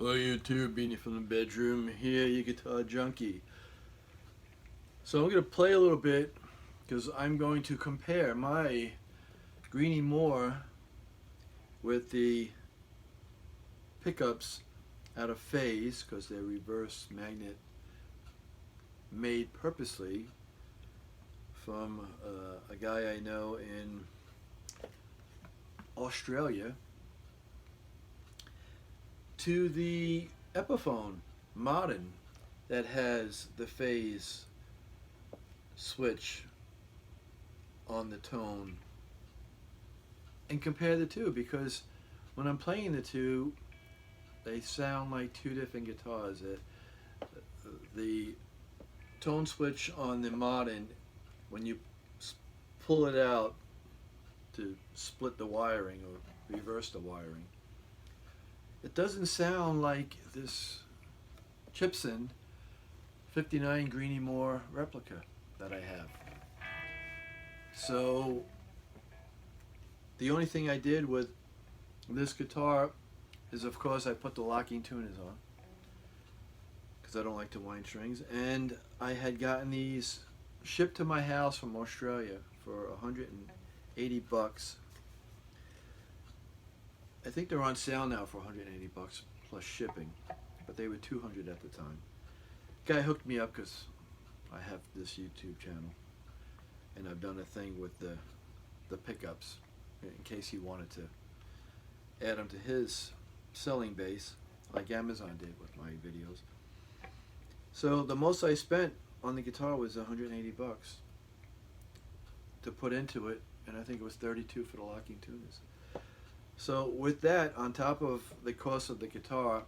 Hello YouTube, Beanie from the bedroom, here, your guitar junkie. So I'm going to play a little bit because I'm going to compare my Greeny with the pickups out of phase, because they're reverse magnet made purposely from a guy I know in Australia, to the Epiphone Modern that has the phase switch on the tone, and compare the two, because when I'm playing the two, they sound like two different guitars. The tone switch on the Modern, when you pull it out to split the wiring or reverse the wiring, it doesn't sound like this Chipson 59 Greeny replica that I have. So the only thing I did with this guitar is, of course, I put the locking tuners on because I don't like to wind strings, and I had gotten these shipped to my house from Australia for $180. I think they're on sale now for $180 plus shipping, but they were $200 at the time. Guy hooked me up because I have this YouTube channel, and I've done a thing with the pickups in case he wanted to add them to his selling base, like Amazon did with my videos. So the most I spent on the guitar was $180 to put into it, and I think it was $32 for the locking tuners. So with that, on top of the cost of the guitar,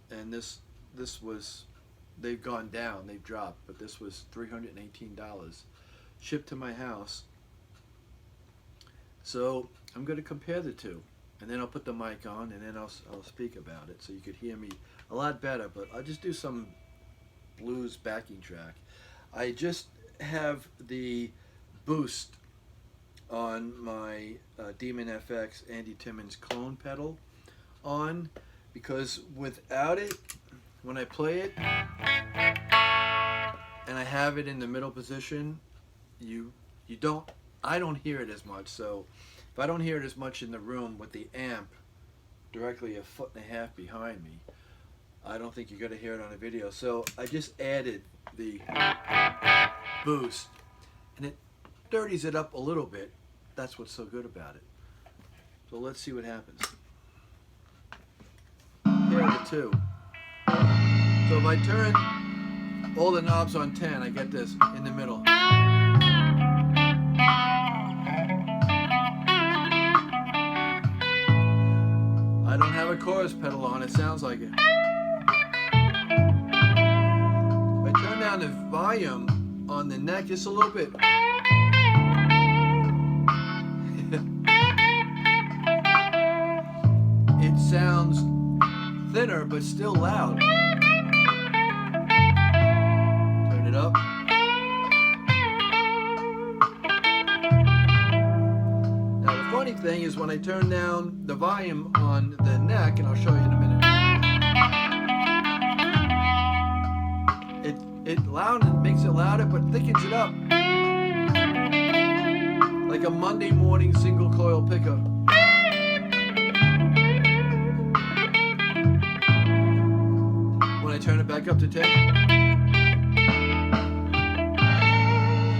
and this was, they've gone down, they've dropped, but this was $318 shipped to my house. So I'm going to compare the two, and then I'll put the mic on, and then I'll speak about it so you could hear me a lot better. But I'll just do some blues backing track. I just have the boost on my Demon FX Andy Timmons clone pedal on, because without it, when I play it and I have it in the middle position, I don't hear it as much. So if I don't hear it as much in the room with the amp directly 1.5 feet behind me, I don't think you're going to hear it on the video. So I just added the boost, and it dirties it up a little bit. That's what's so good about it. So let's see what happens. Here are the two. So if I turn all the knobs on 10, I get this in the middle. I don't have a chorus pedal on, it sounds like it. If I turn down the volume on the neck just a little bit, it sounds thinner but still loud. Turn it up. Now the funny thing is, when I turn down the volume on the neck, and I'll show you in a minute, it makes it louder but thickens it up, like a Monday morning single coil pickup. When I turn it back up to 10,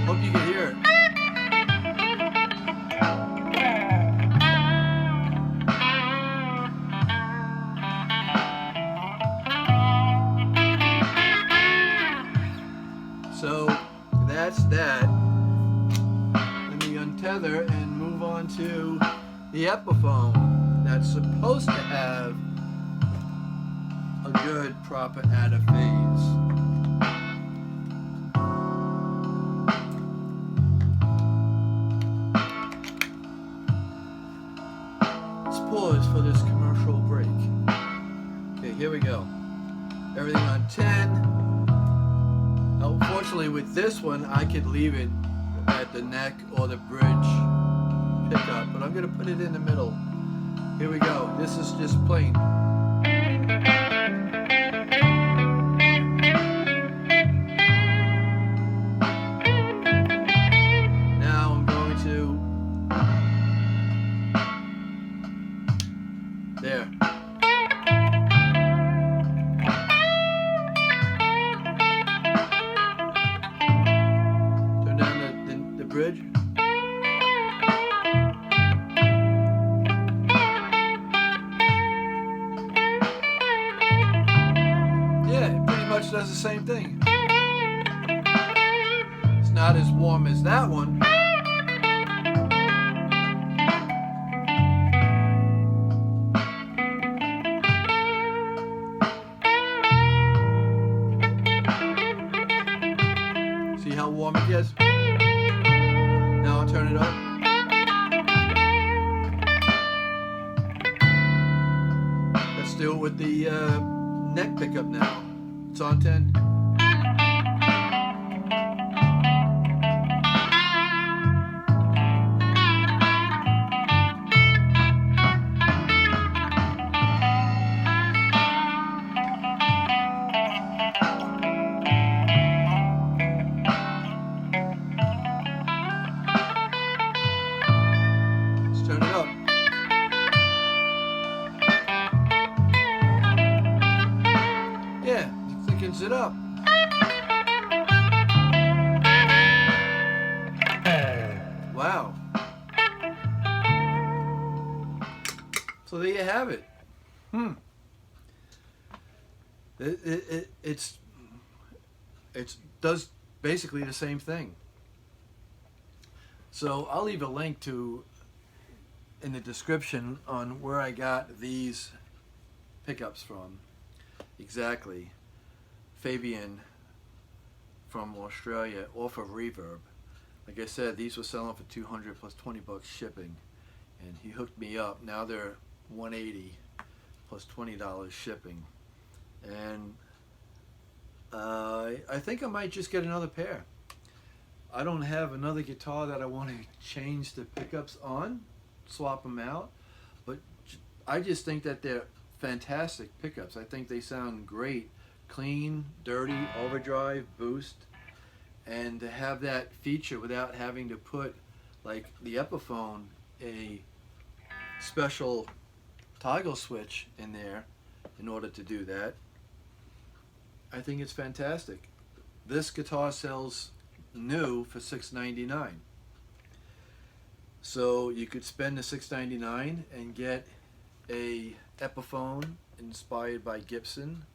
hope you can hear it. So that's that. Let me untether and move on to the Epiphone that's supposed to have a good, proper out of phase. Let's pause for this commercial break. Okay, here we go. Everything on 10. Unfortunately, with this one, I could leave it at the neck or the bridge pickup, but I'm going to put it in the middle. Here we go. This is just plain. This does the same thing. It's not as warm as that one. See how warm it gets? Now I'll turn it up. Let's do it with the neck pickup now. It's on 10. Let's turn it up. Yeah, it thickens it up. Wow. So there you have it. It does basically the same thing. So I'll leave a link to in the description on where I got these pickups from. Exactly. Fabian from Australia, off of Reverb. Like I said, these were selling for $200 plus $20 shipping, and he hooked me up. Now they're $180 plus $20 shipping, and I think I might just get another pair. I don't have another guitar that I want to change the pickups on, swap them out, but I just think that they're fantastic pickups. I think they sound great, clean, dirty, overdrive, boost, and to have that feature without having to put, like the Epiphone, a special toggle switch in there in order to do that. I think it's fantastic. This guitar sells new for $6.99. So you could spend the $6.99 and get a Epiphone inspired by Gibson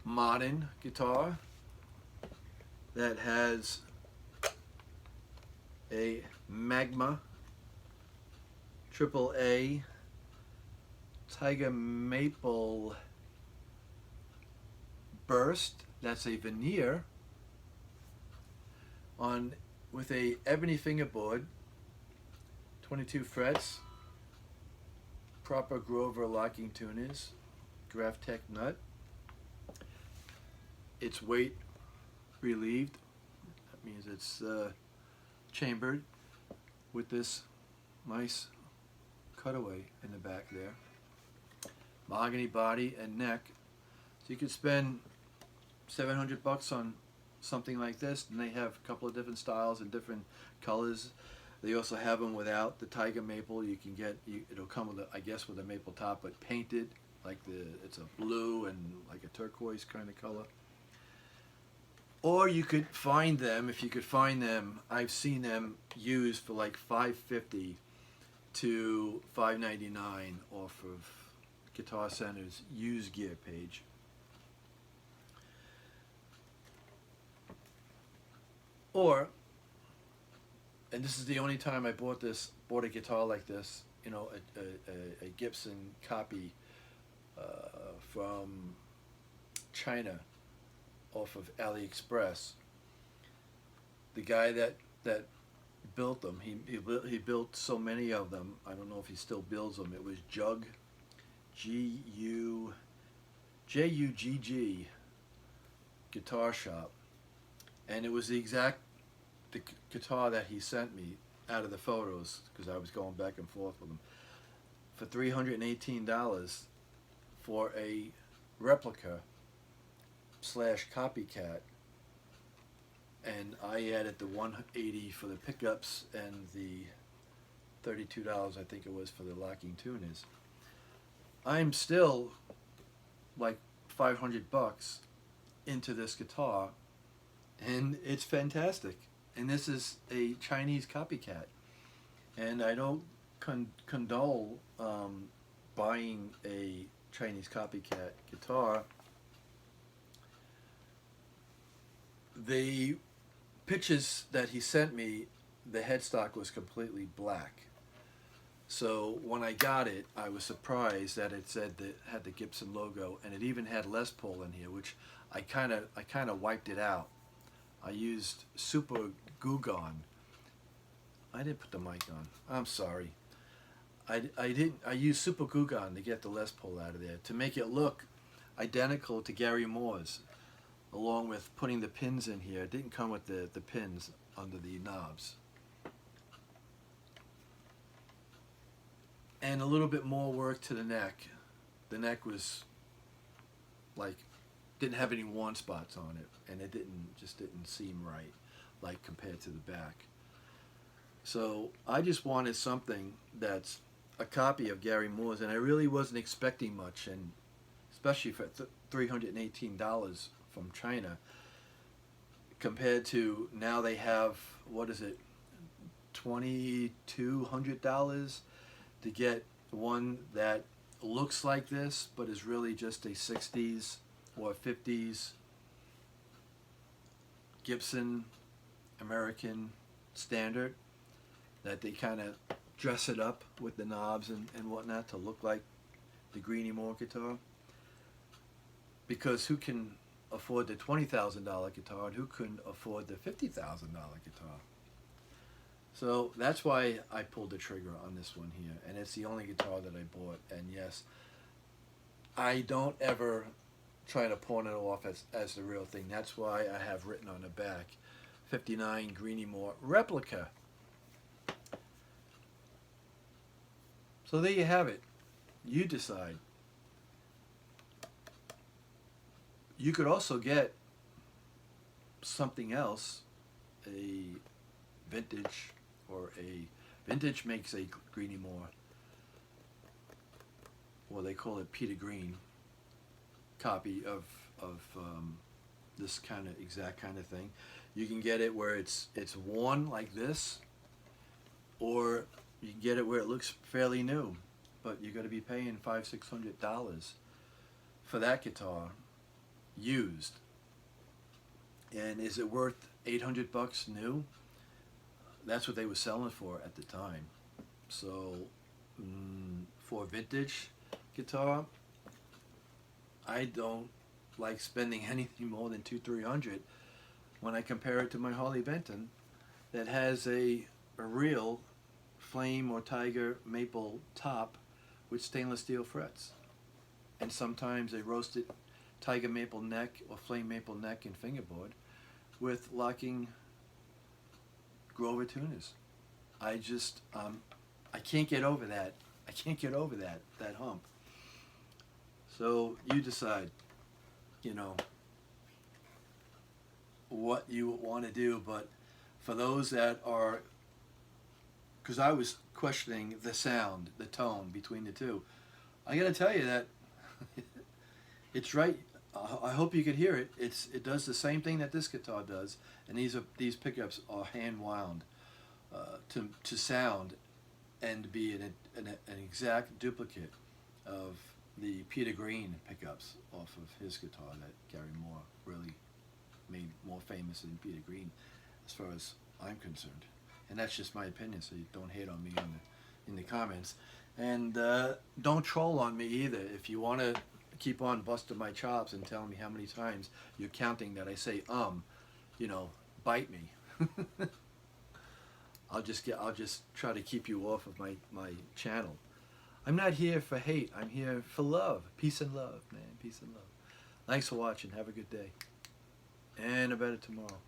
modern guitar that has a Magma AAA Tiger Maple burst. That's a veneer on with a ebony fingerboard, 22 frets, proper Grover locking tuners, Graph Tech nut. It's weight relieved. That means it's chambered with this nice cutaway in the back there. Mahogany body and neck. So you could spend $700 on something like this, and they have a couple of different styles and different colors. They also have them without the tiger maple. You can get, it'll come with, I guess, with a maple top, but painted like it's a blue and like a turquoise kind of color. Or you could find them, if you could find them, I've seen them used for like $550 to $599 off of Guitar Center's used gear page. Or, and this is the only time I bought a guitar like this, you know, a Gibson copy from China off of AliExpress. The guy that built them, he built so many of them. I don't know if he still builds them. It was Jug, Jugg Guitar Shop, and it was the guitar that he sent me out of the photos, because I was going back and forth with him, for $318 for a replica / copycat, and I added the $180 for the pickups and the $32 I think it was for the locking tuners. I'm still like $500 into this guitar, and it's fantastic. And this is a Chinese copycat, and I don't condole buying a Chinese copycat guitar, The pictures that he sent me, the headstock was completely black. So when I got it, I was surprised that it said that it had the Gibson logo, and it even had Les Paul in here, which I kind of wiped it out. I used Super Goo Gone. I didn't put the mic on. I'm sorry. I didn't. I used Super Goo Gone to get the Les Paul out of there to make it look identical to Gary Moore's, along with putting the pins in here. It didn't come with the pins under the knobs. And a little bit more work to the neck. The neck was like, didn't have any worn spots on it, and it didn't seem right, like compared to the back. So I just wanted something that's a copy of Gary Moore's, and I really wasn't expecting much, and especially for $318 from China, compared to now they have, what is it, $2,200 to get one that looks like this but is really just a 60s or 50s Gibson American standard, that they kind of dress it up with the knobs and whatnot to look like the Greeny Moore guitar. Because who can afford the $20,000 guitar, and who couldn't afford the $50,000 guitar? So that's why I pulled the trigger on this one here, and it's the only guitar that I bought. And yes, I don't ever try to pawn it off as the real thing. That's why I have written on the back, 59 Greeny Moore replica. So there you have it. You decide. You could also get something else, a vintage, or a vintage makes a Greeny Moore, well, they call it Peter Green, copy of this kind of exact kind of thing. You can get it where it's worn like this, or you can get it where it looks fairly new, but you're going to be paying $500-600 for that guitar used. And is it worth $800 new? That's what they were selling for at the time. So for a vintage guitar, I don't like spending anything more than $200-300 when I compare it to my Harley Benton that has a real flame or tiger maple top with stainless steel frets, and sometimes a roasted tiger maple neck or flame maple neck and fingerboard with locking Grover tuners. I just I can't get over that. I can't get over that hump. So you decide, you know, what you want to do. But for those that are, because I was questioning the sound, the tone between the two, I got to tell you that it's right. I hope you could hear it. It does the same thing that this guitar does, and these pickups are hand wound to sound and be an exact duplicate of the Peter Green pickups off of his guitar that Gary Moore really made more famous than Peter Green, as far as I'm concerned. And that's just my opinion, so you don't hate on me in the comments. And don't troll on me either. If you want to keep on busting my chops and telling me how many times you're counting that I say you know, bite me. I'll just try to keep you off of my channel. I'm not here for hate. I'm here for love. Peace and love, man. Peace and love. Thanks for watching. Have a good day. And a better tomorrow.